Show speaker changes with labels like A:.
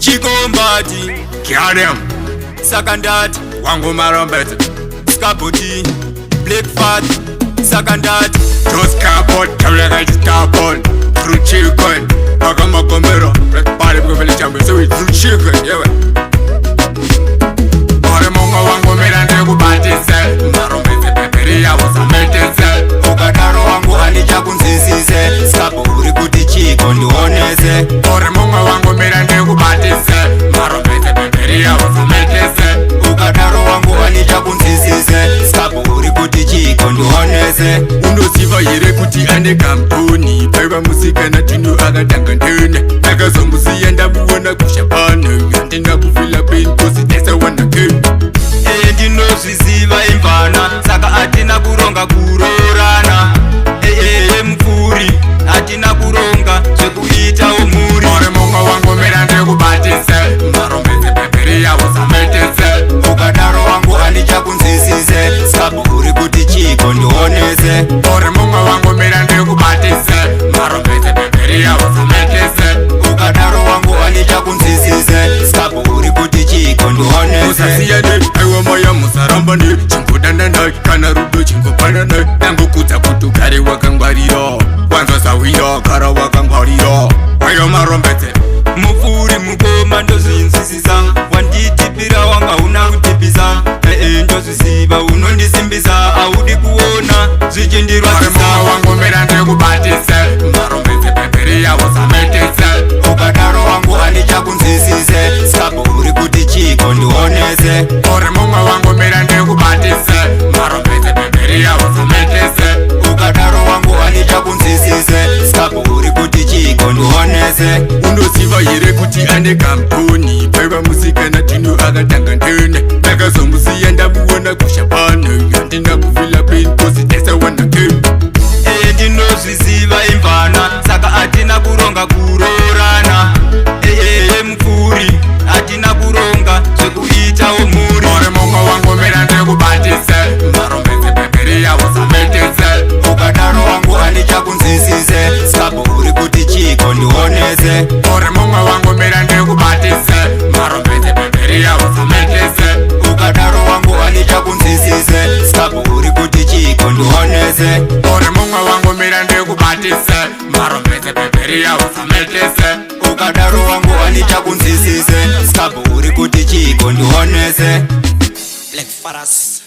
A: Chikombati
B: Kiadem
A: Sakandati
B: Wangu marombete
A: Skaboti Black Fat Sakandati
B: Just carbon Tablet carbon Through chicken Wakama Gomero Red Party Government Champion So it's through chicken Yeah Ore mongo wangu mirande kubatise Marombete peperi ya wasametese
A: Ukadaro wangu anicha kunzisise Skapo uri kuti chiko ndionese
B: Ore mongo wangu mirande kubatise Marombete peperi ya wasametese
A: Ukadaro wangu anicha kunzisise Skapo uri kuti chiko ndionese
B: Unosiva yere kuti ane kampuni Paiva musika na tinu akatanga ndene Nakazomusiya ndamuona kushapane Andina kufila pain kosi tesa wana kene
A: Ndinozviziva imvana Saka atina kuronga kurorana Mfuri atina kuronga zvekuita umuri
B: Ore mongo wangu mirande kubatise Marombete peperi ya wasametese
A: Ukadaro wangu anicha kunzisise Skapo uri kuti chiko ndionese
B: Ore mongo wangu mirande kubatise Marombete peperi ya wasametese
A: Ukadaro wangu anicha kunzisise Skapo uri kuti chiko ndionese
B: Musasiyane aiwa moya musarambane Chingodandana kana rudo chingopanane Nango kudza kuti ugare wakangwarira Wanzwa sawira kara wakangwarira Wayo marombete
A: Mufuri mukoma ndozvinzwisisa Wanditipira wanga una kutipisa Ndozvisiva unondisimbisa Audi kuona zvichindirwadzisa
B: Ore mongo wangu mirande kubatise Marombete peperi ya wasametese
A: Ukadaro wangu anicha kunzisise Skapo uri kuti chiko ndionese
B: Ore mongo wangu mirande kubatise Marombete peperi ya wasametese
A: Ukadaro wangu anicha kunzisise Skapo uri kuti chiko ndionese
B: Unosiva yere kuti ane kampuni Paiva musika na tinu akatanga ndene Nakazomusiya ndamuona kushapane Andina kufila pain kosi tesa wana kene
A: Ndinozviziva imvana Saka atina kuronga kurorana Mfuri atina kuronga zvekuita umuri
B: Ore mongo wangu mirande kubatise Marombete peperi ya wasametese
A: Ukadaro wangu anicha kunzisise Skapo uri kuti chiko ndionese
B: Ore mongo wangu mirande kubatise Marombete peperi ya wasametese
A: Ukadaro wangu anicha kunzisise Skapo uri kuti chiko ndionese
B: Ore mongo wangu mirande kubatise Marombete peperi ya wasametese
A: Ukadaro wangu anicha kunzisise Skapo uri kuti chiko ndionese Black Faras